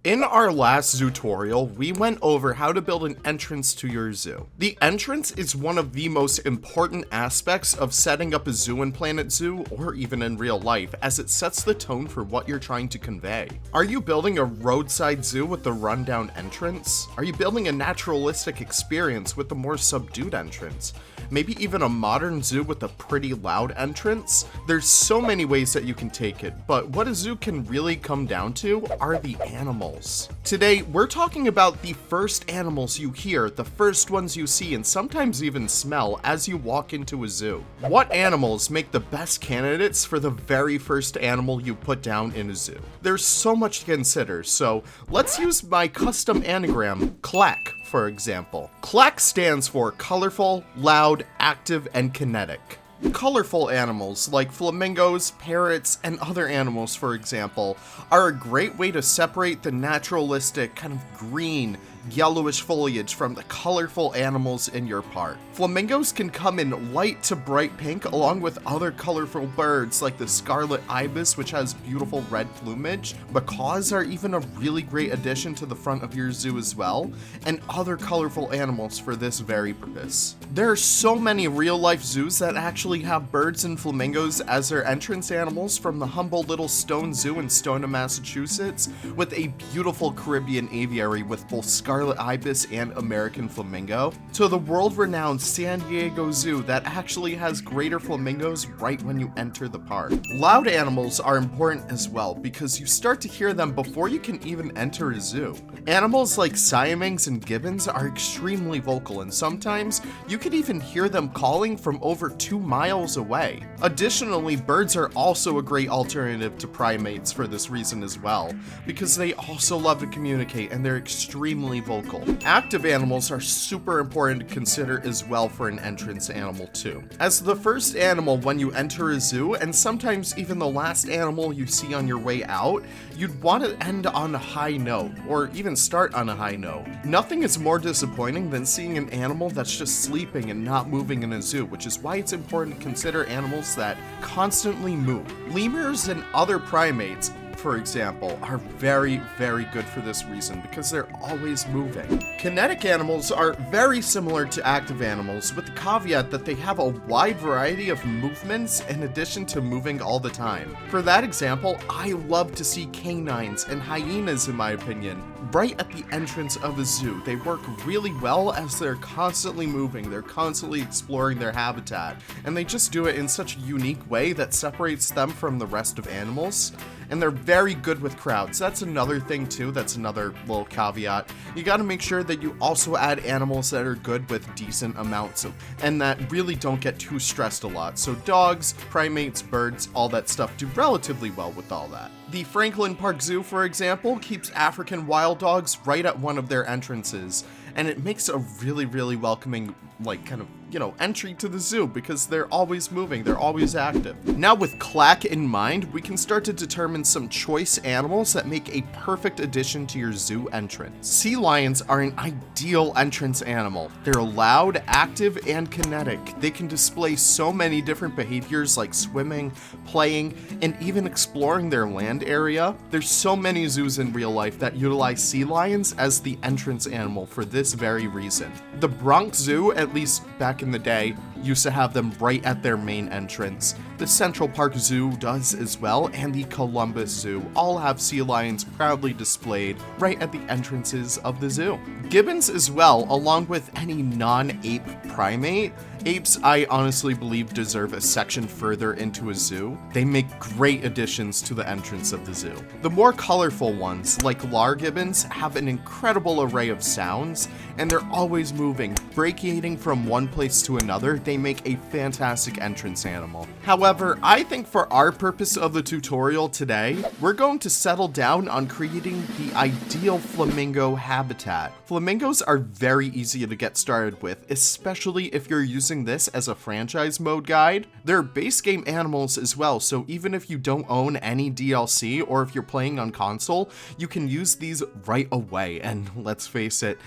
In our last zootorial, we went over how to build an entrance to your zoo. The entrance is one of the most important aspects of setting up a zoo in Planet Zoo, or even in real life, as it sets the tone for what you're trying to convey. Are you building a roadside zoo with a rundown entrance? Are you building a naturalistic experience with a more subdued entrance? Maybe even a modern zoo with a pretty loud entrance? There's so many ways that you can take it, but what a zoo can really come down to are the animals. Today, we're talking about the first animals you hear, the first ones you see, and sometimes even smell as you walk into a zoo. What animals make the best candidates for the very first animal you put down in a zoo? There's so much to consider, so let's use my custom anagram, C.L.A.K, for example. C.L.A.K stands for colorful, loud, active, and kinetic. Colorful animals like flamingos, parrots, and other animals, for example, are a great way to separate the naturalistic kind of green, yellowish foliage from the colorful animals in your park. Flamingos can come in light to bright pink along with other colorful birds like the scarlet ibis, which has beautiful red plumage. Macaws are even a really great addition to the front of your zoo as well, and other colorful animals for this very purpose. There are so many real-life zoos that actually have birds and flamingos as their entrance animals, from the humble little Stone Zoo in Stoneham, Massachusetts, with a beautiful Caribbean aviary with both scarlet ibis and American flamingo, to the world-renowned San Diego Zoo that actually has greater flamingos right when you enter the park. Loud animals are important as well because you start to hear them before you can even enter a zoo. Animals like siamings and gibbons are extremely vocal, and sometimes you can even hear them calling from over 2 miles away. Additionally, birds are also a great alternative to primates for this reason as well, because they also love to communicate and they're extremely vocal. Active animals are super important to consider as well for an entrance animal too. As the first animal when you enter a zoo, and sometimes even the last animal you see on your way out, you'd want to end on a high note, or even start on a high note. Nothing is more disappointing than seeing an animal that's just sleeping and not moving in a zoo, which is why it's important to consider animals that constantly move. Lemurs and other primates, for example, are very, very good for this reason because they're always moving. Kinetic animals are very similar to active animals, with the caveat that they have a wide variety of movements in addition to moving all the time. For that example, I love to see canines and hyenas, in my opinion, right at the entrance of a zoo. They work really well as they're constantly moving, they're constantly exploring their habitat, and they just do it in such a unique way that separates them from the rest of animals. And they're very good with crowds. That's another thing too, that's another little caveat. You gotta make sure that you also add animals that are good with decent amounts of, and that really don't get too stressed a lot. So dogs, primates, birds, all that stuff do relatively well with all that. The Franklin Park Zoo, for example, keeps African wild dogs right at one of their entrances, and it makes a really, really welcoming, entry to the zoo because they're always moving, they're always active. Now with C.L.A.K in mind, we can start to determine some choice animals that make a perfect addition to your zoo entrance. Sea lions are an ideal entrance animal. They're loud, active, and kinetic. They can display so many different behaviors like swimming, playing, and even exploring their land area. There's so many zoos in real life that utilize sea lions as the entrance animal for this very reason. The Bronx Zoo, at least back in the day, used to have them right at their main entrance. The Central Park Zoo does as well, and the Columbus Zoo all have sea lions proudly displayed right at the entrances of the zoo. Gibbons as well, along with any non-ape primate. Apes, I honestly believe, deserve a section further into a zoo. They make great additions to the entrance of the zoo. The more colorful ones, like lar gibbons, have an incredible array of sounds, and they're always moving, brachiating from one place to another. They make a fantastic entrance animal. However, I think for our purpose of the tutorial today, we're going to settle down on creating the ideal flamingo habitat. Flamingos are very easy to get started with, especially if you're using using this as a franchise mode guide. They're base game animals as well, so even if you don't own any DLC or if you're playing on console, you can use these right away, and let's face it,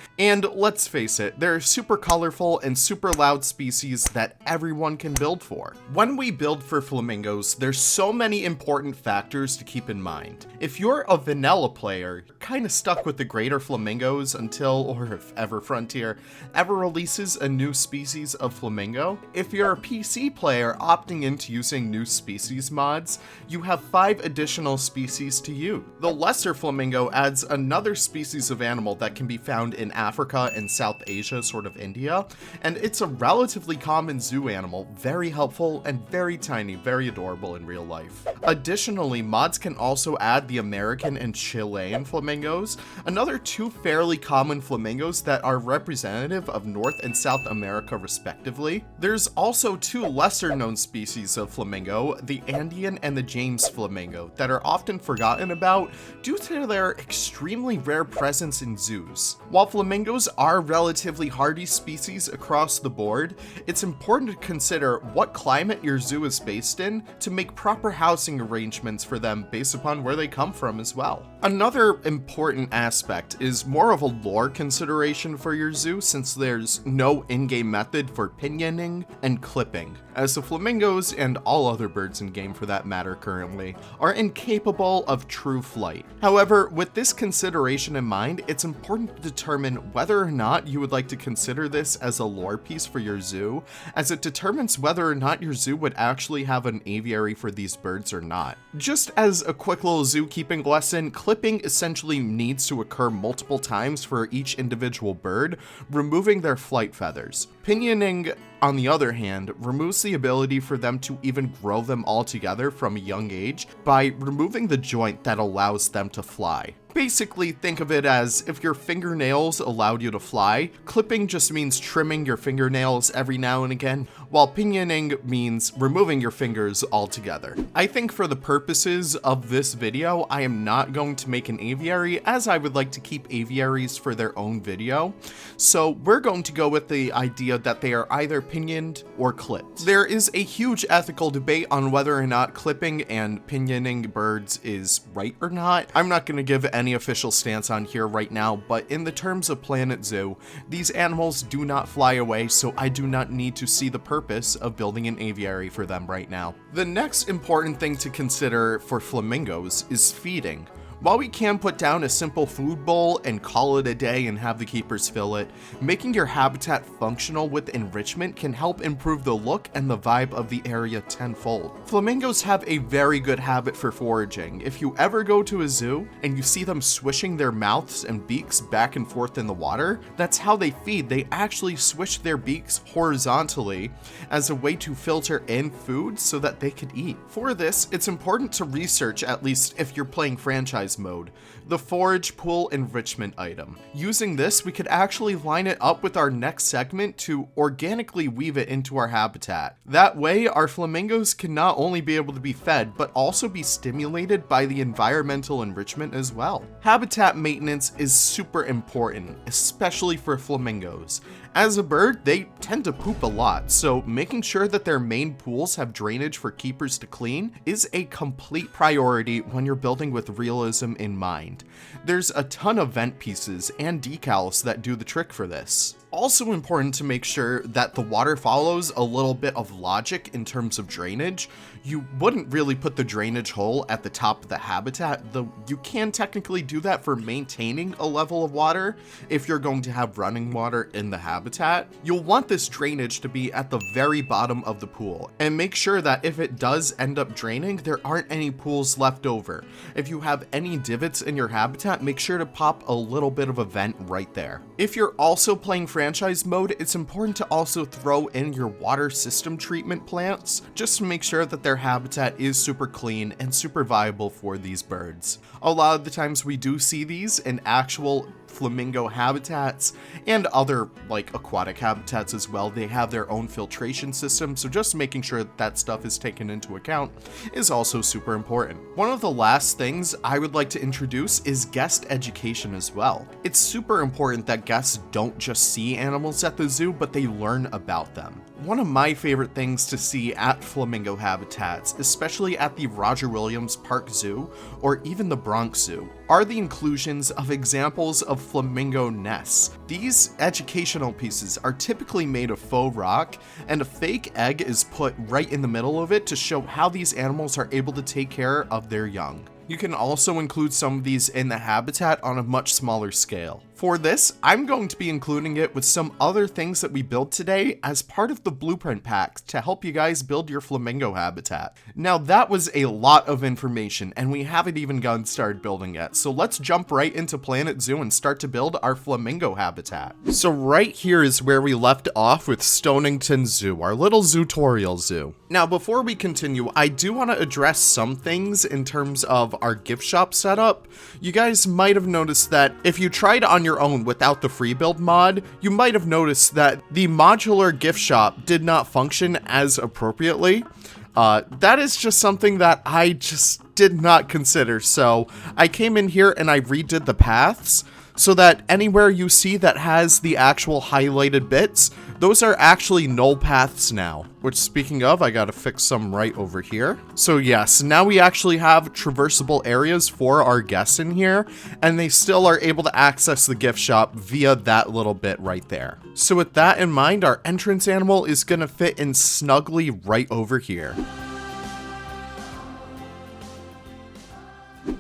they're super colorful and super loud species that everyone can build for. When we build for flamingos, there's so many important factors to keep in mind. If you're a vanilla player, you're kind of stuck with the greater flamingos until, or if ever Frontier ever releases a new species of flamingo. If you're a PC player opting into using new species mods, you have 5 additional species to use. The lesser flamingo adds another species of animal that can be found in Africa and South Asia, sort of India, and it's a relatively common zoo animal, very helpful and very tiny, very adorable in real life. Additionally, mods can also add the American and Chilean flamingos, another 2 fairly common flamingos that are representative of North and South America respectively. There's also 2 lesser known species of flamingo, the Andean and the James flamingo, that are often forgotten about due to their extremely rare presence in zoos. While flamingos are relatively hardy species across the board, it's important to consider what climate your zoo is based in to make proper housing arrangements for them based upon where they come from as well. Another important aspect is more of a lore consideration for your zoo, since there's no in-game method for pinioning and clipping, as the flamingos and all other birds in game for that matter currently are incapable of true flight. However, with this consideration in mind, it's important to determine whether or not you would like to consider this as a lore piece for your zoo, as it determines whether or not your zoo would actually have an aviary for these birds or not. Just as a quick little zookeeping lesson, clipping essentially needs to occur multiple times for each individual bird, removing their flight feathers. Pinioning, on the other hand, removes the ability for them to even grow them all together from a young age by removing the joint that allows them to fly. Basically, think of it as if your fingernails allowed you to fly, clipping just means trimming your fingernails every now and again, while pinioning means removing your fingers altogether. I think for the purposes of this video, I am not going to make an aviary, as I would like to keep aviaries for their own video. So we're going to go with the idea that they are either pinioned or clipped. There is a huge ethical debate on whether or not clipping and pinioning birds is right or not. I'm not going to give any official stance on here right now, but in the terms of Planet Zoo, these animals do not fly away, so I do not need to see the purpose of building an aviary for them right now. The next important thing to consider for flamingos is feeding. While we can put down a simple food bowl and call it a day and have the keepers fill it, making your habitat functional with enrichment can help improve the look and the vibe of the area tenfold. Flamingos have a very good habit for foraging. If you ever go to a zoo and you see them swishing their mouths and beaks back and forth in the water, that's how they feed. They actually swish their beaks horizontally as a way to filter in food so that they could eat. For this, it's important to research, at least if you're playing franchise mode, the forage pool enrichment item. Using this, we could actually line it up with our next segment to organically weave it into our habitat. That way, our flamingos can not only be able to be fed, but also be stimulated by the environmental enrichment as well. Habitat maintenance is super important, especially for flamingos. As a bird, they tend to poop a lot, so making sure that their main pools have drainage for keepers to clean is a complete priority when you're building with realism in mind. There's a ton of vent pieces and decals that do the trick for this. Also important to make sure that the water follows a little bit of logic in terms of drainage. You wouldn't really put the drainage hole at the top of the habitat, though you can technically do that for maintaining a level of water if you're going to have running water in the habitat. You'll want this drainage to be at the very bottom of the pool, and make sure that if it does end up draining, there aren't any pools left over. If you have any divots in your habitat, make sure to pop a little bit of a vent right there. If you're also playing franchise mode, it's important to also throw in your water system treatment plants, just to make sure that their habitat is super clean and super viable for these birds. A lot of the times we do see these in actual flamingo habitats and other like aquatic habitats as well. They have their own filtration system, so just making sure that stuff is taken into account is also super important. One of the last things I would like to introduce is guest education as well. It's super important that guests don't just see animals at the zoo, but they learn about them. One of my favorite things to see at flamingo habitats, especially at the Roger Williams Park Zoo or even the Bronx Zoo, are the inclusions of examples of flamingo nests. These educational pieces are typically made of faux rock, and a fake egg is put right in the middle of it to show how these animals are able to take care of their young. You can also include some of these in the habitat on a much smaller scale. For this, I'm going to be including it with some other things that we built today as part of the blueprint pack to help you guys build your flamingo habitat. Now that was a lot of information and we haven't even gotten started building yet, so let's jump right into Planet Zoo and start to build our flamingo habitat. So right here is where we left off with Stonington Zoo, our little zootorial zoo. Now before we continue, I do want to address some things in terms of our gift shop setup. You guys might have noticed that if you tried on your own without the free build mod, you might have noticed that the modular gift shop did not function as appropriately. That is just something that I just did not consider, so I came in here and I redid the paths so that anywhere you see that has the actual highlighted bits, those are actually null paths now. Which, speaking of, I gotta fix some right over here. So yes, now we actually have traversable areas for our guests in here, and they still are able to access the gift shop via that little bit right there. So with that in mind, our entrance animal is gonna fit in snugly right over here.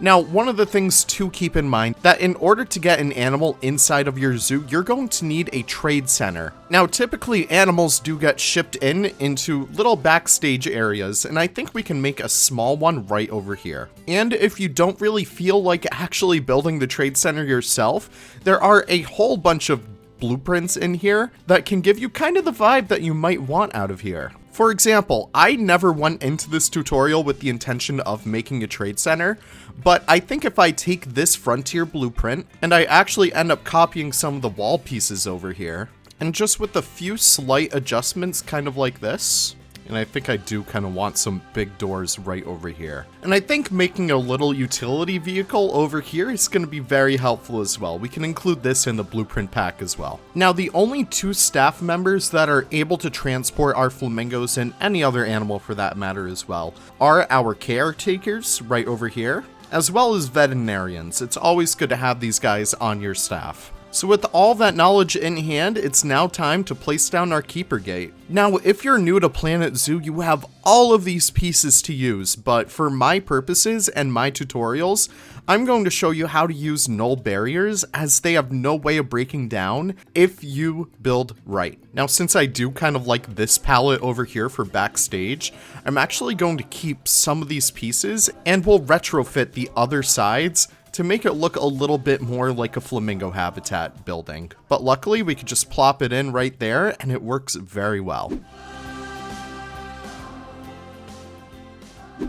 Now, one of the things to keep in mind that in order to get an animal inside of your zoo, you're going to need a trade center. Now, typically animals do get shipped into little backstage areas, and I think we can make a small one right over here. And if you don't really feel like actually building the trade center yourself, there are a whole bunch of blueprints in here that can give you kind of the vibe that you might want out of here. For example, I never went into this tutorial with the intention of making a trade center, but I think if I take this frontier blueprint and I actually end up copying some of the wall pieces over here, and just with a few slight adjustments kind of like this, and I think I do kind of want some big doors right over here. And I think making a little utility vehicle over here is going to be very helpful as well. We can include this in the blueprint pack as well. Now, the only two staff members that are able to transport our flamingos and any other animal for that matter as well are our caretakers right over here, as well as veterinarians. It's always good to have these guys on your staff. So with all that knowledge in hand, it's now time to place down our keeper gate. Now, if you're new to Planet Zoo, you have all of these pieces to use, but for my purposes and my tutorials, I'm going to show you how to use null barriers as they have no way of breaking down if you build right. Now, since I do kind of like this palette over here for Backstage, I'm actually going to keep some of these pieces and we'll retrofit the other sides to make it look a little bit more like a flamingo habitat building. But luckily we could just plop it in right there and it works very well.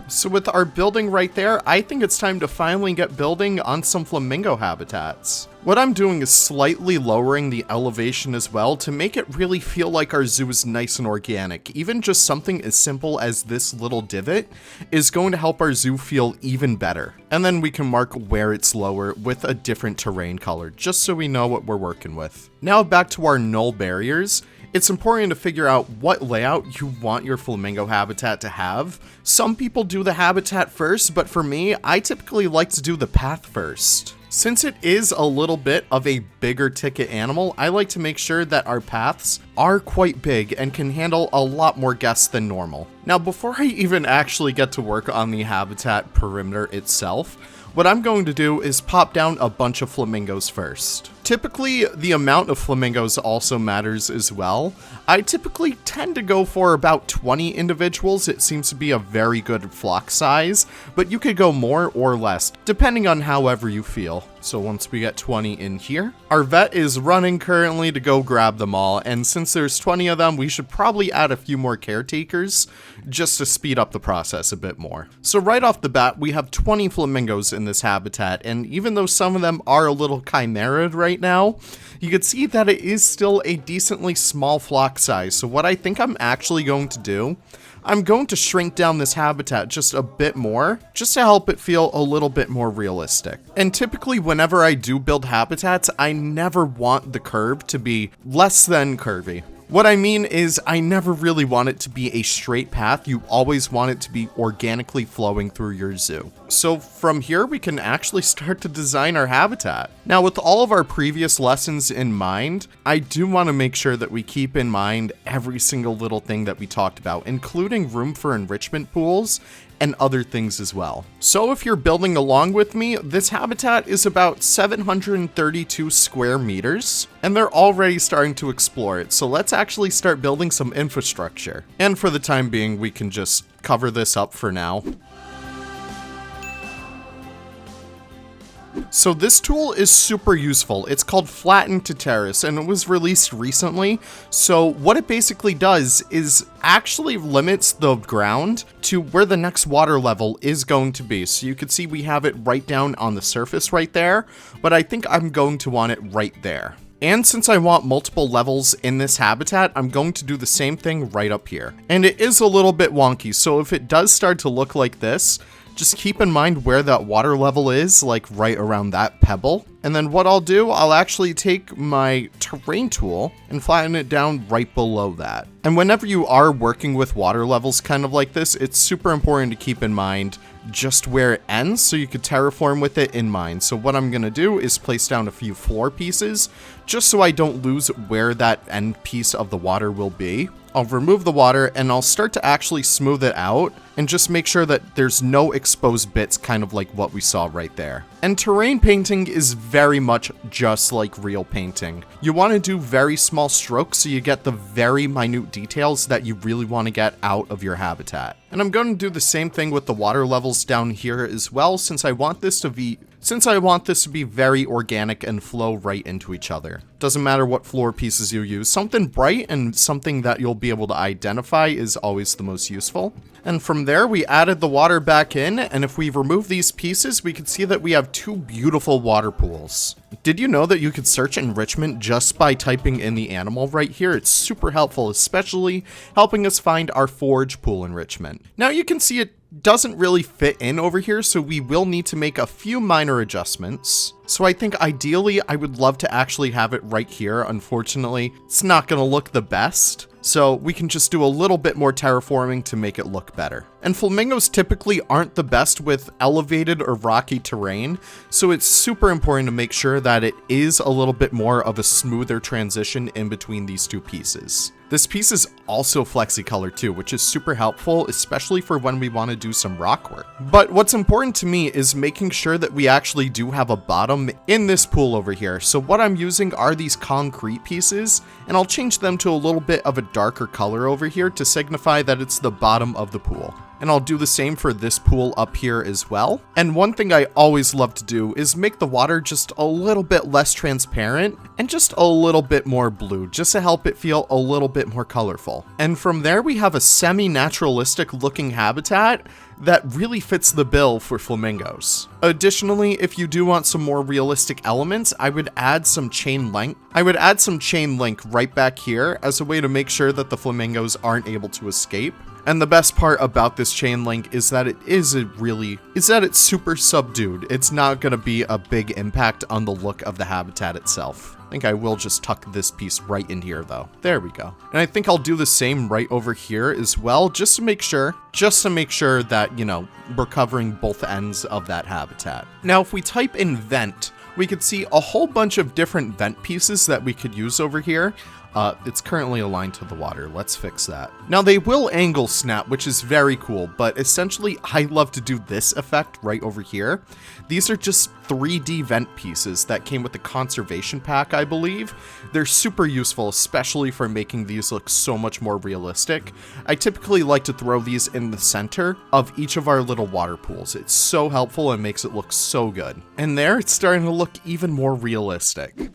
So with our building right there, I think it's time to finally get building on some flamingo habitats. What I'm doing is slightly lowering the elevation as well to make it really feel like our zoo is nice and organic. Even just something as simple as this little divot is going to help our zoo feel even better. And then we can mark where it's lower with a different terrain color, just so we know what we're working with. Now back to our null barriers. It's important to figure out what layout you want your flamingo habitat to have. Some people do the habitat first, but for me, I typically like to do the path first. Since it is a little bit of a bigger ticket animal, I like to make sure that our paths are quite big and can handle a lot more guests than normal. Now, before I even actually get to work on the habitat perimeter itself, what I'm going to do is pop down a bunch of flamingos first. Typically, the amount of flamingos also matters as well. I typically tend to go for about 20 individuals. It seems to be a very good flock size, but you could go more or less, depending on however you feel. So once we get 20 in here, our vet is running currently to go grab them all. And since there's 20 of them, we should probably add a few more caretakers just to speed up the process a bit more. So right off the bat, we have 20 flamingos in this habitat. And even though some of them are a little chimeraed right now, you can see that it is still a decently small flock size. So what I think I'm actually going to do, I'm going to shrink down this habitat just a bit more, just to help it feel a little bit more realistic. And typically whenever I do build habitats, I never want the curve to be less than curvy. What I mean is I never really want it to be a straight path. You always want it to be organically flowing through your zoo. So from here, we can actually start to design our habitat. Now, with all of our previous lessons in mind, I do want to make sure that we keep in mind every single little thing that we talked about, including room for enrichment pools and other things as well. So if you're building along with me, this habitat is about 732 square meters, and they're already starting to explore it. So let's actually start building some infrastructure. And for the time being, we can just cover this up for now. So this tool is super useful. It's called Flatten to Terrace, and it was released recently. So what it basically does is actually limits the ground to where the next water level is going to be. So you can see we have it right down on the surface right there, but I think I'm going to want it right there. And since I want multiple levels in this habitat, I'm going to do the same thing right up here. And it is a little bit wonky, so if it does start to look like this, just keep in mind where that water level is, like right around that pebble. And then what I'll do, I'll actually take my terrain tool and flatten it down right below that. And whenever you are working with water levels kind of like this, it's super important to keep in mind just where it ends so you could terraform with it in mind. So what I'm gonna do is place down a few floor pieces just so I don't lose where that end piece of the water will be. I'll remove the water and I'll start to actually smooth it out and just make sure that there's no exposed bits, kind of like what we saw right there. And terrain painting is very much just like real painting. You want to do very small strokes so you get the very minute details that you really want to get out of your habitat. And I'm going to do the same thing with the water levels down here as well, since I want this to be very organic and flow right into each other. Doesn't matter what floor pieces you use, something bright and something that you'll be able to identify is always the most useful. And from there, we added the water back in, and if we remove these pieces, we can see that we have two beautiful water pools. Did you know that you could search enrichment just by typing in the animal right here? It's super helpful, especially helping us find our forage pool enrichment. Now you can see it doesn't really fit in over here, so we will need to make a few minor adjustments. So I think ideally I would love to actually have it right here. Unfortunately, it's not going to look the best. So we can just do a little bit more terraforming to make it look better. And flamingos typically aren't the best with elevated or rocky terrain, so it's super important to make sure that it is a little bit more of a smoother transition in between these two pieces. This piece is also flexi-color too, which is super helpful, especially for when we want to do some rock work. But what's important to me is making sure that we actually do have a bottom in this pool over here. So what I'm using are these concrete pieces, and I'll change them to a little bit of a darker color over here to signify that it's the bottom of the pool. And I'll do the same for this pool up here as well. And one thing I always love to do is make the water just a little bit less transparent and just a little bit more blue, just to help it feel a little bit more colorful. And from there, we have a semi-naturalistic looking habitat that really fits the bill for flamingos. Additionally, if you do want some more realistic elements, I would add some chain link. Right back here as a way to make sure that the flamingos aren't able to escape. And the best part about this chain link is that it's super subdued. It's not going to be a big impact on the look of the habitat itself. I think I will just tuck this piece right in here though. There we go. And I think I'll do the same right over here as well, just to make sure that, you know, we're covering both ends of that habitat. Now, if we type in vent, we could see a whole bunch of different vent pieces that we could use over here. It's currently aligned to the water. Let's fix that. Now they will angle snap, which is very cool, but essentially I love to do this effect right over here. These are just 3D vent pieces that came with the conservation pack, I believe. They're super useful, especially for making these look so much more realistic. I typically like to throw these in the center of each of our little water pools. It's so helpful and makes it look so good. And there, it's starting to look even more realistic.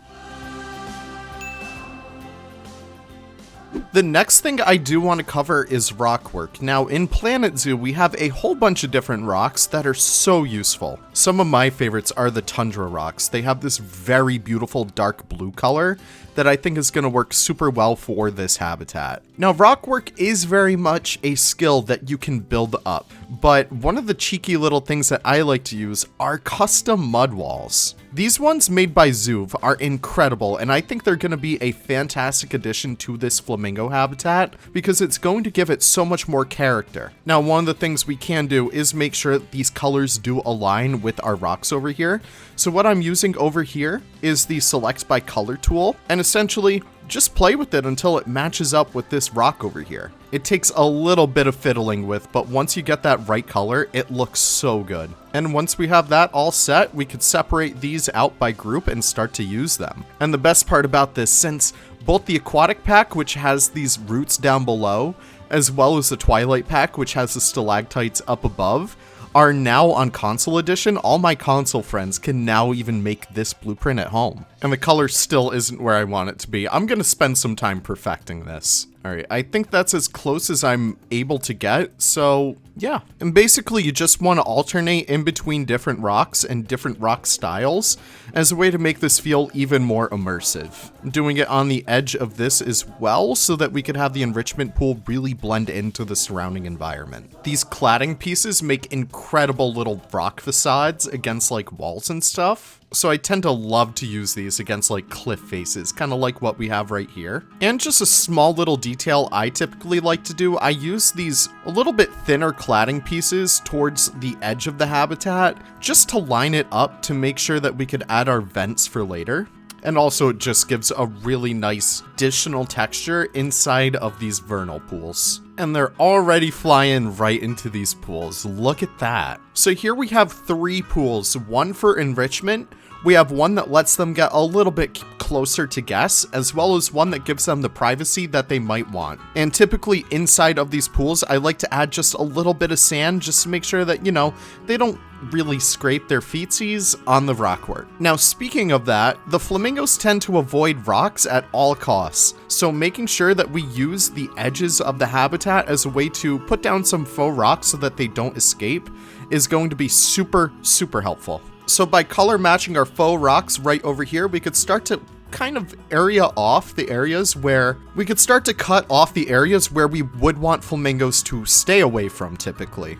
The next thing I do want to cover is Rockwork. Now, in Planet Zoo, we have a whole bunch of different rocks that are so useful. Some of my favorites are the tundra rocks. They have this very beautiful dark blue color that I think is going to work super well for this habitat. Now, Rockwork is very much a skill that you can build up, but one of the cheeky little things that I like to use are custom mud walls. These ones made by Zoov are incredible, and I think they're going to be a fantastic addition to this flamingo habitat because it's going to give it so much more character. Now, one of the things we can do is make sure that these colors do align with our rocks over here. So what I'm using over here is the Select by Color tool, and essentially just play with it until it matches up with this rock over here. It takes a little bit of fiddling with, but once you get that right color, it looks so good. And once we have that all set, we could separate these out by group and start to use them. And the best part about this, since both the aquatic pack, which has these roots down below, as well as the Twilight pack, which has the stalactites up above, are now on console edition, all my console friends can now even make this blueprint at home. And the color still isn't where I want it to be. I'm gonna spend some time perfecting this. Alright, I think that's as close as I'm able to get, so yeah. And basically you just want to alternate in between different rocks and different rock styles as a way to make this feel even more immersive. I'm doing it on the edge of this as well so that we could have the enrichment pool really blend into the surrounding environment. These cladding pieces make incredible little rock facades against like walls and stuff. So I tend to love to use these against like cliff faces, kind of like what we have right here. And just a small little detail I typically like to do, I use these a little bit thinner cladding pieces towards the edge of the habitat, just to line it up to make sure that we could add our vents for later. And also it just gives a really nice additional texture inside of these vernal pools. And they're already flying right into these pools. Look at that. So here we have 3 pools, one for enrichment. We have one that lets them get a little bit closer to guests, as well as one that gives them the privacy that they might want. And typically inside of these pools, I like to add just a little bit of sand just to make sure that, you know, they don't really scrape their feetsies on the rockwork. Now, speaking of that, the flamingos tend to avoid rocks at all costs. So making sure that we use the edges of the habitat as a way to put down some faux rocks so that they don't escape is going to be super, super helpful. So by color matching our faux rocks right over here, we could start to kind of area off the areas where we could start to cut off the areas where we would want flamingos to stay away from typically.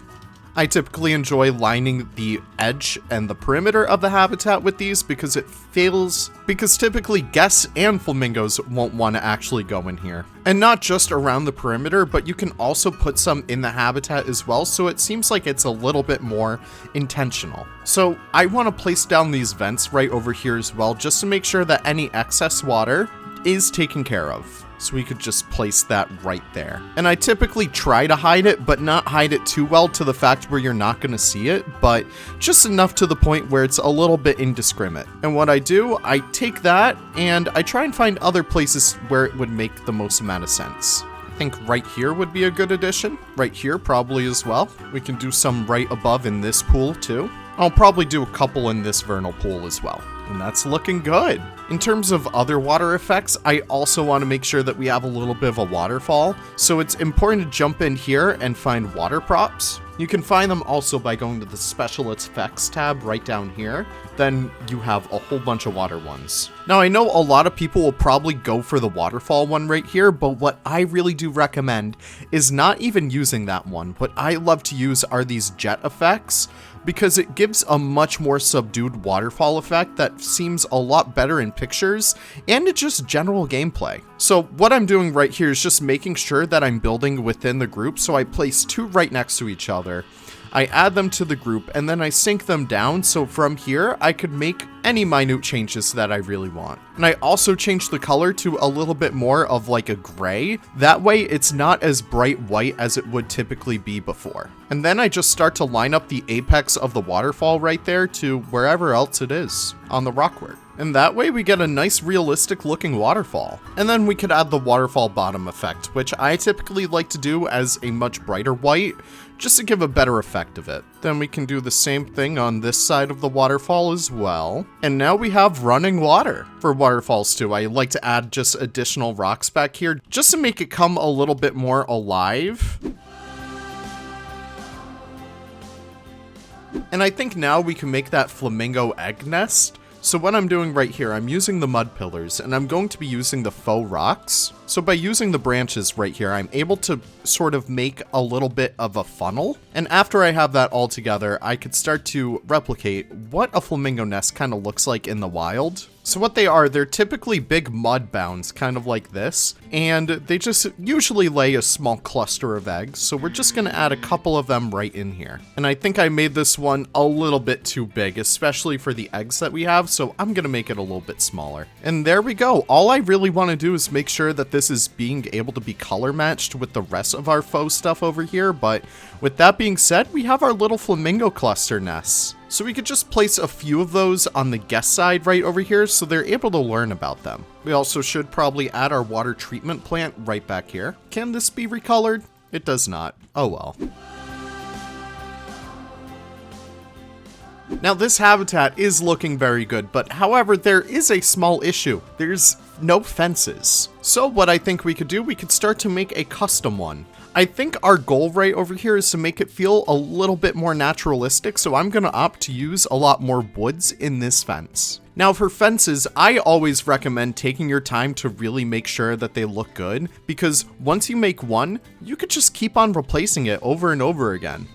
I typically enjoy lining the edge and the perimeter of the habitat with these because because typically guests and flamingos won't want to actually go in here. And not just around the perimeter, but you can also put some in the habitat as well, so it seems like it's a little bit more intentional. So I want to place down these vents right over here as well, just to make sure that any excess water is taken care of. So we could just place that right there. And I typically try to hide it, but not hide it too well to the fact where you're not going to see it, but just enough to the point where it's a little bit indiscriminate. And what I do, I take that and I try and find other places where it would make the most amount of sense. I think right here would be a good addition. Right here probably as well. We can do some right above in this pool too. I'll probably do a couple in this vernal pool as well. And that's looking good. In terms of other water effects, I also want to make sure that we have a little bit of a waterfall. So it's important to jump in here and find water props. You can find them also by going to the special effects tab right down here. Then you have a whole bunch of water ones. Now I know a lot of people will probably go for the waterfall one right here, but what I really do recommend is not even using that one. What I love to use are these jet effects, because it gives a much more subdued waterfall effect that seems a lot better in pictures and it's just general gameplay. So what I'm doing right here is just making sure that I'm building within the group, so I place 2 right next to each other. I add them to the group, and then I sync them down, so from here, I could make any minute changes that I really want. And I also changed the color to a little bit more of like a gray. That way, it's not as bright white as it would typically be before. And then I just start to line up the apex of the waterfall right there to wherever else it is on the rockwork. And that way we get a nice realistic looking waterfall. And then we could add the waterfall bottom effect, which I typically like to do as a much brighter white, just to give a better effect of it. Then we can do the same thing on this side of the waterfall as well. And now we have running water for waterfalls too. I like to add just additional rocks back here just to make it come a little bit more alive. And I think now we can make that flamingo egg nest. So what I'm doing right here, I'm using the mud pillars, and I'm going to be using the faux rocks. So by using the branches right here, I'm able to sort of make a little bit of a funnel. And after I have that all together, I could start to replicate what a flamingo nest kind of looks like in the wild. So what they are, they're typically big mud bounds, kind of like this, and they just usually lay a small cluster of eggs, so we're just going to add a couple of them right in here. And I think I made this one a little bit too big, especially for the eggs that we have, so I'm going to make it a little bit smaller. And there we go. All I really want to do is make sure that this is being able to be color matched with the rest of our faux stuff over here, but with that being said, we have our little flamingo cluster nests. So we could just place a few of those on the guest side right over here so they're able to learn about them. We also should probably add our water treatment plant right back here. Can this be recolored? It does not. Oh well. Now this habitat is looking very good, but however, there is a small issue. There's no fences. So what I think we could do, we could start to make a custom one. I think our goal right over here is to make it feel a little bit more naturalistic, so I'm going to opt to use a lot more woods in this fence. Now for fences, I always recommend taking your time to really make sure that they look good, because once you make one, you could just keep on replacing it over and over again.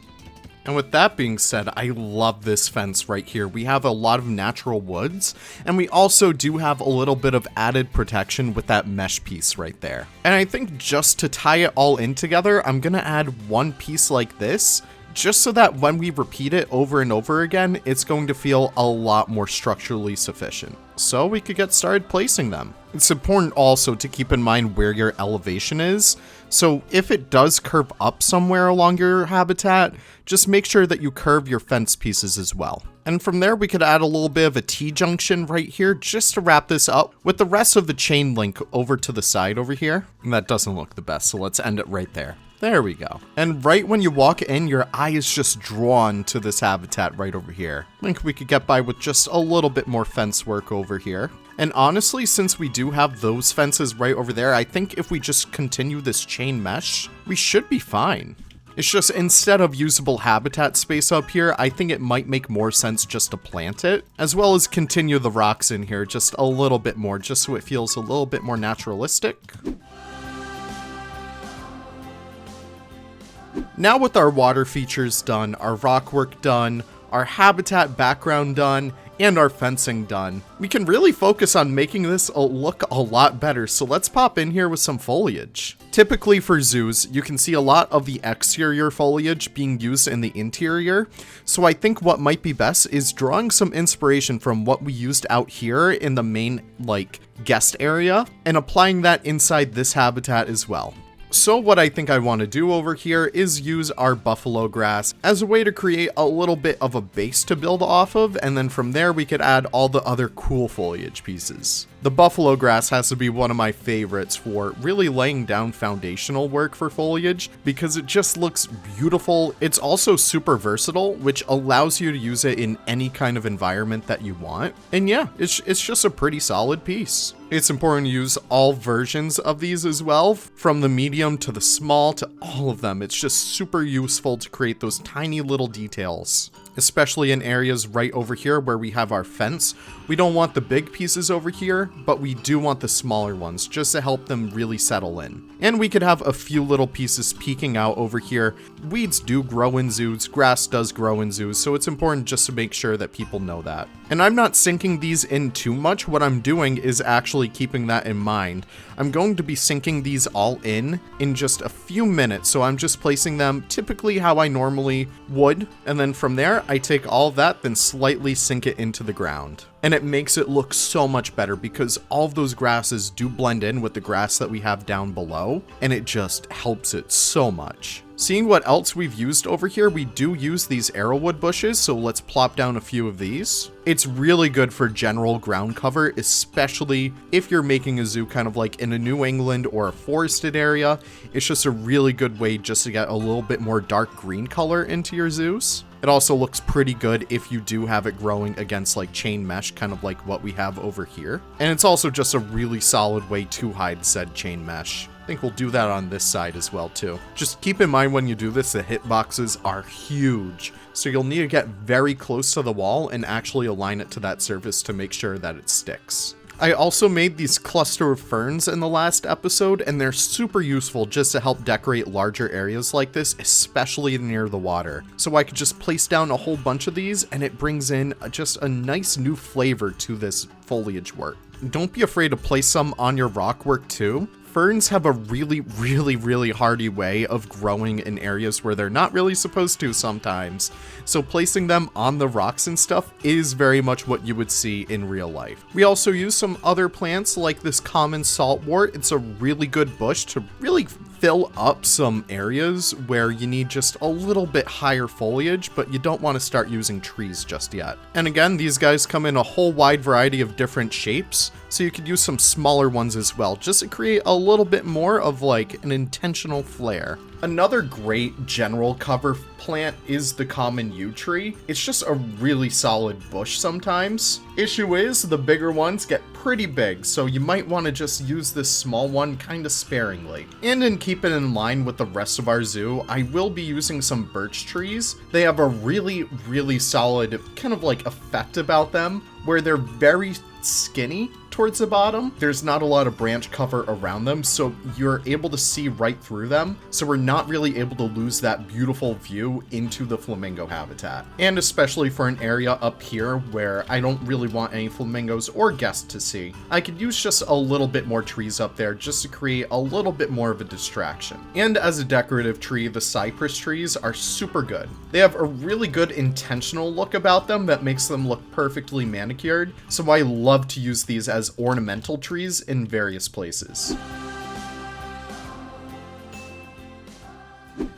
And with that being said, I love this fence right here. We have a lot of natural woods, and we also do have a little bit of added protection with that mesh piece right there. And I think just to tie it all in together, I'm gonna add one piece like this, just so that when we repeat it over and over again, it's going to feel a lot more structurally sufficient. So we could get started placing them. It's important also to keep in mind where your elevation is. So if it does curve up somewhere along your habitat, just make sure that you curve your fence pieces as well. And from there, we could add a little bit of a T-junction right here just to wrap this up with the rest of the chain link over to the side over here. And that doesn't look the best, so let's end it right there. There we go. And right when you walk in, your eye is just drawn to this habitat right over here. I think we could get by with just a little bit more fence work over here. And honestly, since we do have those fences right over there, I think if we just continue this chain mesh, we should be fine. It's just instead of usable habitat space up here, I think it might make more sense just to plant it, as well as continue the rocks in here just a little bit more, just so it feels a little bit more naturalistic. Now with our water features done, our rock work done, our habitat background done, and our fencing done, we can really focus on making this look a lot better, so let's pop in here with some foliage. Typically for zoos, you can see a lot of the exterior foliage being used in the interior, so I think what might be best is drawing some inspiration from what we used out here in the main, guest area, and applying that inside this habitat as well. So what I think I want to do over here is use our buffalo grass as a way to create a little bit of a base to build off of, and then from there we could add all the other cool foliage pieces. The buffalo grass has to be one of my favorites for really laying down foundational work for foliage because it just looks beautiful. It's also super versatile, which allows you to use it in any kind of environment that you want. And yeah, it's just a pretty solid piece. It's important to use all versions of these as well, from the medium to the small to all of them. It's just super useful to create those tiny little details. especially in areas right over here where we have our fence. We don't want the big pieces over here, but we do want the smaller ones just to help them really settle in. And we could have a few little pieces peeking out over here. Weeds do grow in zoos, grass does grow in zoos, so it's important just to make sure that people know that. And I'm not sinking these in too much. What I'm doing is actually keeping that in mind. I'm going to be sinking these all in just a few minutes, so I'm just placing them typically how I normally would, and then from there I take all that, then slightly sink it into the ground. And it makes it look so much better because all of those grasses do blend in with the grass that we have down below, and it just helps it so much. Seeing what else we've used over here, we do use these arrowwood bushes, so let's plop down a few of these. It's really good for general ground cover, especially if you're making a zoo kind of like in a New England or a forested area. It's just a really good way just to get a little bit more dark green color into your zoos. It also looks pretty good if you do have it growing against like chain mesh, kind of like what we have over here. And it's also just a really solid way to hide said chain mesh. I think we'll do that on this side as well too. Just keep in mind when you do this, the hitboxes are huge. So you'll need to get very close to the wall and actually align it to that surface to make sure that it sticks. I also made these cluster of ferns in the last episode, and they're super useful just to help decorate larger areas like this, especially near the water. So I could just place down a whole bunch of these, and it brings in just a nice new flavor to this foliage work. Don't be afraid to place some on your rockwork too. Ferns have a really hardy way of growing in areas where they're not really supposed to sometimes. So placing them on the rocks and stuff is very much what you would see in real life. We also use some other plants like this common saltwort. It's a really good bush to really fill up some areas where you need just a little bit higher foliage, but you don't want to start using trees just yet. And again, these guys come in a whole wide variety of different shapes, so you could use some smaller ones as well, just to create a little bit more of like an intentional flair. Another great general cover plant is the common yew tree. It's just a really solid bush sometimes. Issue is the bigger ones get pretty big, so you might want to just use this small one kind of sparingly. And in keeping in line with the rest of our zoo, I will be using some birch trees. They have a really solid kind of like effect about them where they're very skinny towards the bottom. There's not a lot of branch cover around them, so you're able to see right through them. So we're not really able to lose that beautiful view into the flamingo habitat. And especially for an area up here where I don't really want any flamingos or guests to see, I could use just a little bit more trees up there just to create a little bit more of a distraction. And as a decorative tree, the cypress trees are super good. They have a really good intentional look about them that makes them look perfectly manicured, so I love to use these as ornamental trees in various places.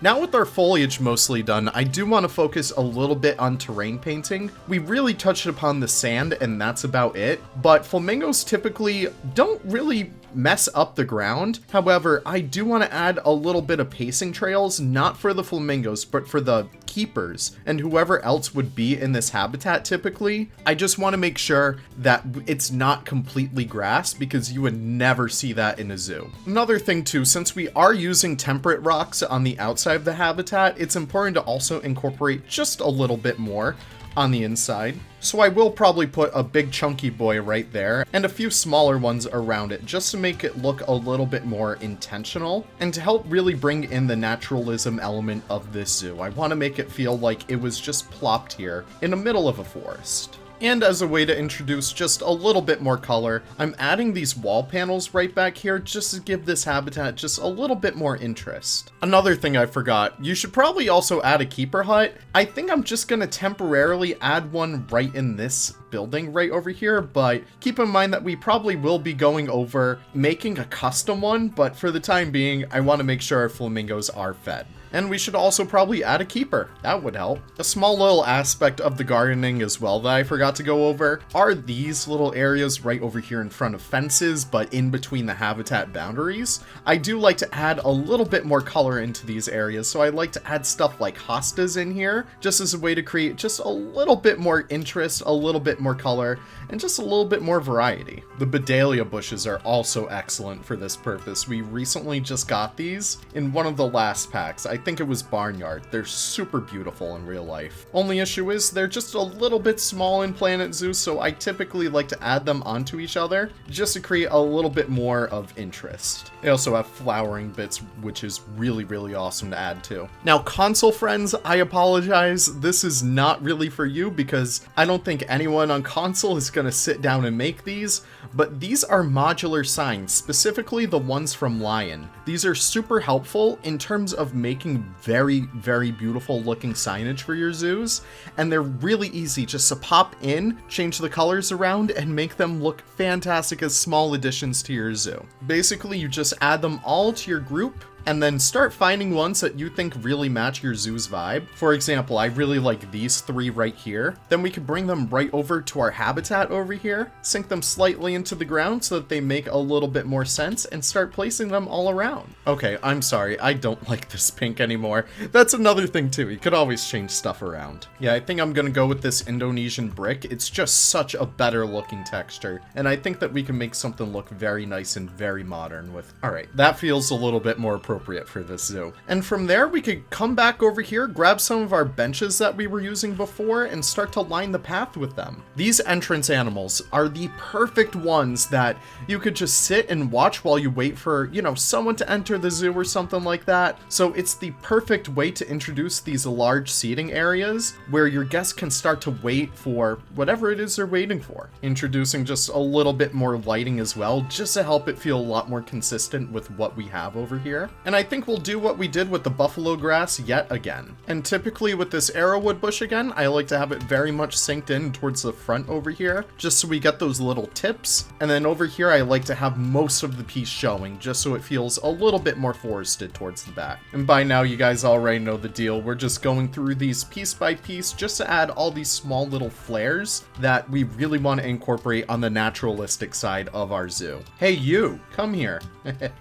Now with our foliage mostly done, I do want to focus a little bit on terrain painting. We really touched upon the sand and that's about it, but flamingos typically don't really mess up the ground. However, I do want to add a little bit of pacing trails, not for the flamingos, but for the keepers and whoever else would be in this habitat typically. I just want to make sure that it's not completely grass because you would never see that in a zoo. Another thing too, since we are using temperate rocks on the outside of the habitat, it's important to also incorporate just a little bit more on the inside. So I will probably put a big chunky boy right there and a few smaller ones around it just to make it look a little bit more intentional and to help really bring in the naturalism element of this zoo. I want to make it feel like it was just plopped here in the middle of a forest. And as a way to introduce just a little bit more color, I'm adding these wall panels right back here just to give this habitat just a little bit more interest. Another thing I forgot, you should probably also add a keeper hut. I think I'm just going to temporarily add one right in this building right over here, but keep in mind that we probably will be going over making a custom one, but for the time being, I want to make sure our flamingos are fed. And we should also probably add a keeper. That would help. A small little aspect of the gardening as well that I forgot to go over are these little areas right over here in front of fences, but in between the habitat boundaries. I do like to add a little bit more color into these areas, so I like to add stuff like hostas in here, just as a way to create just a little bit more interest, a little bit more color, and just a little bit more variety. The Bedalia bushes are also excellent for this purpose. We recently just got these in one of the last packs. I think it was Barnyard. They're super beautiful in real life. Only issue is they're just a little bit small in Planet Zoo, so I typically like to add them onto each other just to create a little bit more of interest. They also have flowering bits, which is really, really awesome to add to. Now, console friends, I apologize. This is not really for you because I don't think anyone on console is going to sit down and make these, but these are modular signs, specifically the ones from Lion. These are super helpful in terms of making very, very beautiful looking signage for your zoos, and they're really easy just to pop in, change the colors around, and make them look fantastic as small additions to your zoo. Basically, you just add them all to your group, and then start finding ones that you think really match your zoo's vibe. For example, I really like these three right here. Then we could bring them right over to our habitat over here, sink them slightly into the ground so that they make a little bit more sense, and start placing them all around. Okay, I'm sorry, I don't like this pink anymore. That's another thing too, you could always change stuff around. Yeah, I think I'm gonna go with this Indonesian brick. It's just such a better looking texture, and I think that we can make something look very nice and very modern with. Alright, that feels a little bit more appropriate for this zoo. And from there, we could come back over here, grab some of our benches that we were using before, and start to line the path with them. These entrance animals are the perfect ones that you could just sit and watch while you wait for, you know, someone to enter the zoo or something like that. So it's the perfect way to introduce these large seating areas where your guests can start to wait for whatever it is they're waiting for. Introducing just a little bit more lighting as well, just to help it feel a lot more consistent with what we have over here. And I think we'll do what we did with the buffalo grass yet again. And typically with this arrowwood bush again, I like to have it very much synced in towards the front over here, just so we get those little tips. And then over here, I like to have most of the piece showing, just so it feels a little bit more forested towards the back. And by now, you guys already know the deal. We're just going through these piece by piece, just to add all these small little flares that we really want to incorporate on the naturalistic side of our zoo. Hey, you, come here.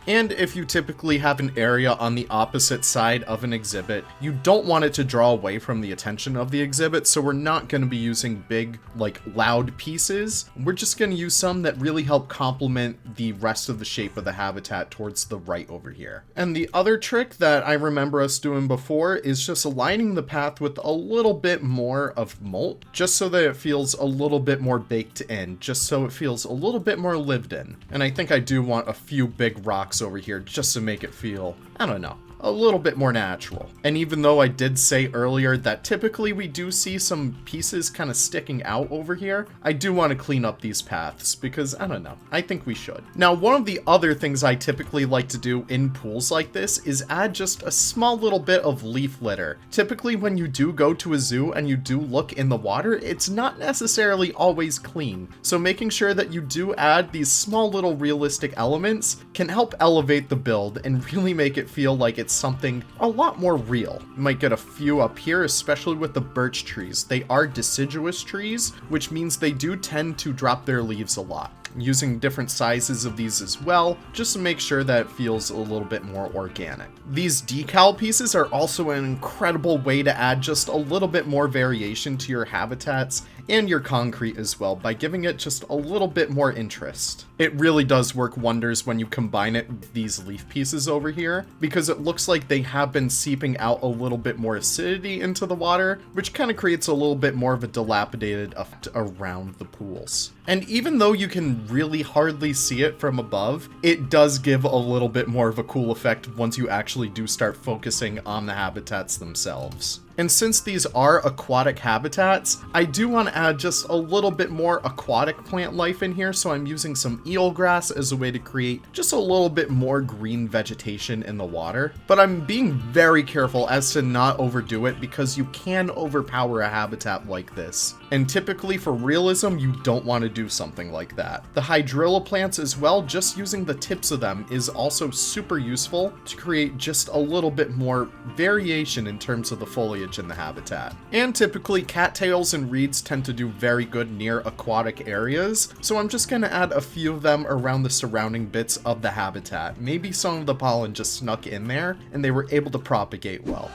And if you typically have an area on the opposite side of an exhibit, you don't want it to draw away from the attention of the exhibit, so we're not going to be using big, like, loud pieces. We're just going to use some that really help complement the rest of the shape of the habitat towards the right over here. And the other trick that I remember us doing before is just aligning the path with a little bit more of molt, just so that it feels a little bit more baked in, just so it feels a little bit more lived in. And I think I do want a few big rocks over here just to make it feel, I don't know, a little bit more natural. And even though I did say earlier that typically we do see some pieces kind of sticking out over here, I do want to clean up these paths because, I don't know, I think we should. Now, one of the other things I typically like to do in pools like this is add just a small little bit of leaf litter. Typically when you do go to a zoo and you do look in the water, it's not necessarily always clean. So making sure that you do add these small little realistic elements can help elevate the build and really make it feel like it's something a lot more real. You might get a few up here, especially with the birch trees. They are deciduous trees, which means they do tend to drop their leaves a lot. Using different sizes of these as well, just to make sure that it feels a little bit more organic. These decal pieces are also an incredible way to add just a little bit more variation to your habitats and your concrete as well by giving it just a little bit more interest. It really does work wonders when you combine it with these leaf pieces over here, because it looks like they have been seeping out a little bit more acidity into the water, which kind of creates a little bit more of a dilapidated effect around the pools. And even though you can really hardly see it from above, it does give a little bit more of a cool effect once you actually do start focusing on the habitats themselves. And since these are aquatic habitats, I do want to add just a little bit more aquatic plant life in here, so I'm using some eelgrass as a way to create just a little bit more green vegetation in the water. But I'm being very careful as to not overdo it because you can overpower a habitat like this. And typically for realism, you don't want to do something like that. The hydrilla plants as well, just using the tips of them is also super useful to create just a little bit more variation in terms of the foliage in the habitat. And typically cattails and reeds tend to do very good near aquatic areas, so I'm just going to add a few of them around the surrounding bits of the habitat. Maybe some of the pollen just snuck in there and they were able to propagate well.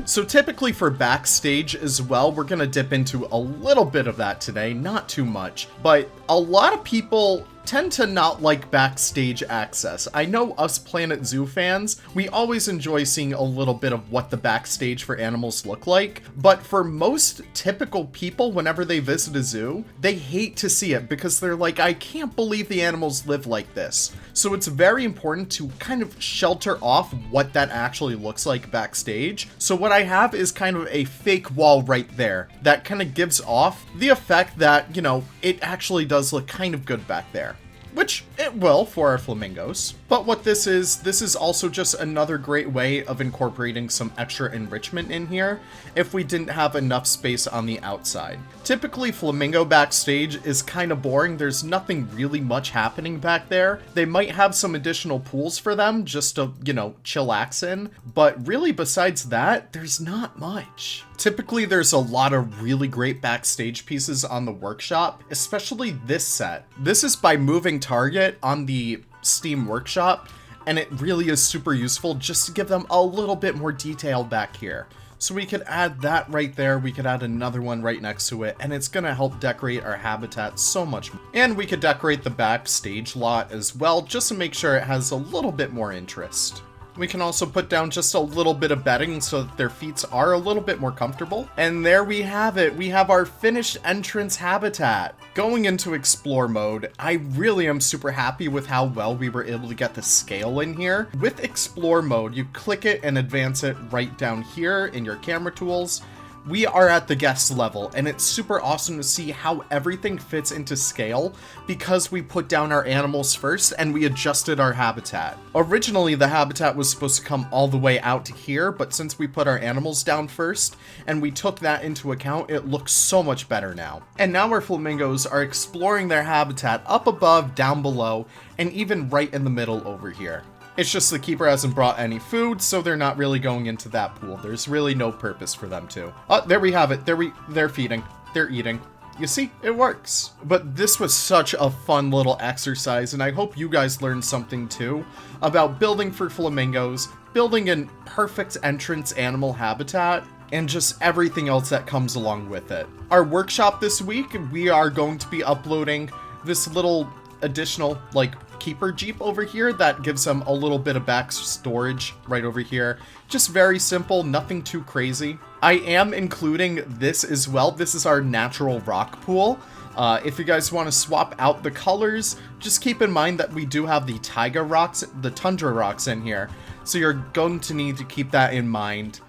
So typically for Backstage as well, we're going to dip into a little bit of that today, not too much, but a lot of people tend to not like backstage access. I know us Planet Zoo fans, we always enjoy seeing a little bit of what the backstage for animals look like, but for most typical people, whenever they visit a zoo, they hate to see it because they're like, I can't believe the animals live like this. So it's very important to kind of shelter off what that actually looks like backstage. So what I have is kind of a fake wall right there that kind of gives off the effect that, you know, it actually does look kind of good back there. Which it will for our flamingos. But what this is also just another great way of incorporating some extra enrichment in here if we didn't have enough space on the outside. Typically, flamingo backstage is kind of boring. There's nothing really much happening back there. They might have some additional pools for them just to, you know, chillax in. But really, besides that, there's not much. Typically, there's a lot of really great backstage pieces on the workshop, especially this set. This is by Moving Target on the Steam Workshop, and it really is super useful just to give them a little bit more detail back here. So we could add that right there, we could add another one right next to it, and it's gonna help decorate our habitat so much more. And we could decorate the backstage lot as well, just to make sure it has a little bit more interest. We can also put down just a little bit of bedding so that their feet are a little bit more comfortable. And there we have it. We have our finished entrance habitat. Going into explore mode, I really am super happy with how well we were able to get the scale in here. With explore mode, you click it and advance it right down here in your camera tools. We are at the guest level, and it's super awesome to see how everything fits into scale because we put down our animals first and we adjusted our habitat. Originally, the habitat was supposed to come all the way out to here, but since we put our animals down first and we took that into account, it looks so much better now. And now our flamingos are exploring their habitat up above, down below, and even right in the middle over here. It's just the keeper hasn't brought any food, so they're not really going into that pool. There's really no purpose for them to. Oh, there we have it. They're feeding. They're eating. You see, it works. But this was such a fun little exercise, and I hope you guys learned something too about building for flamingos, building a perfect entrance animal habitat, and just everything else that comes along with it. Our workshop this week, we are going to be uploading this little additional, like, keeper jeep over here that gives them a little bit of back storage right over here. Just very simple, nothing too crazy. I am including this as well. This is our natural rock pool. If you guys want to swap out the colors, just keep in mind that we do have the taiga rocks, the tundra rocks in here. So you're going to need to keep that in mind.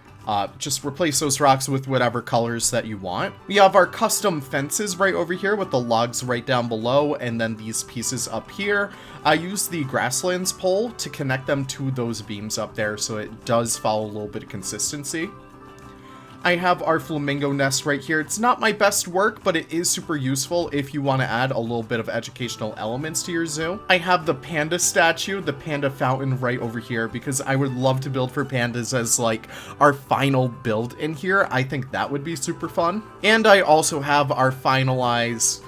Just replace those rocks with whatever colors that you want. We have our custom fences right over here with the logs right down below, and then these pieces up here. I use the grasslands pole to connect them to those beams up there, so it does follow a little bit of consistency. I have our flamingo nest right here. It's not my best work, but it is super useful if you want to add a little bit of educational elements to your zoo. I have the panda statue, the panda fountain right over here, because I would love to build for pandas as like our final build in here. I think that would be super fun. And I also have our finalized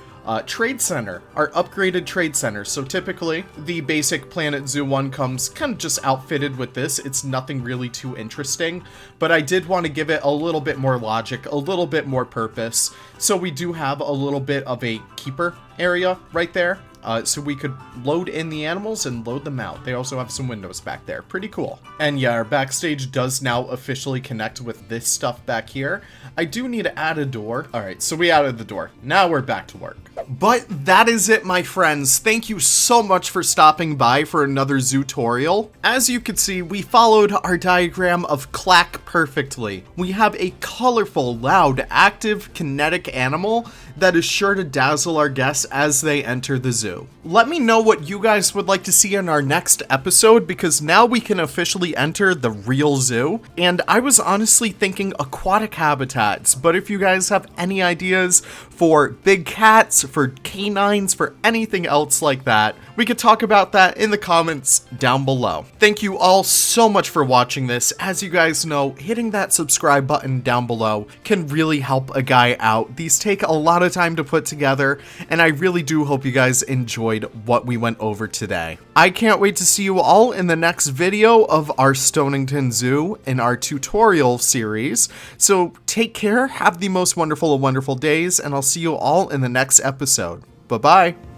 trade center, our upgraded trade center. So typically the basic Planet Zoo one comes kind of just outfitted with this. It's nothing really too interesting, but I did want to give it a little bit more logic, a little bit more purpose. So we do have a little bit of a keeper area right there. So we could load in the animals and load them out. They also have some windows back there. Pretty cool. And yeah, our backstage does now officially connect with this stuff back here. I do need to add a door. All right, so we added the door. Now we're back to work. But that is it, my friends. Thank you so much for stopping by for another Zootorial. As you can see, we followed our diagram of C.L.A.K perfectly. We have a colorful, loud, active, kinetic animal that is sure to dazzle our guests as they enter the zoo. Let me know what you guys would like to see in our next episode, because now we can officially enter the real zoo. And I was honestly thinking aquatic habitats, but if you guys have any ideas for big cats, for canines, for anything else like that, we could talk about that in the comments down below. Thank you all so much for watching this. As you guys know, hitting that subscribe button down below can really help a guy out. These take a lot of time to put together, and I really do hope you guys enjoyed what we went over today. I can't wait to see you all in the next video of our Stonington Zoo in our tutorial series. So take care, have the most wonderful of wonderful days, and I'll see you all in the next episode. Bye-bye.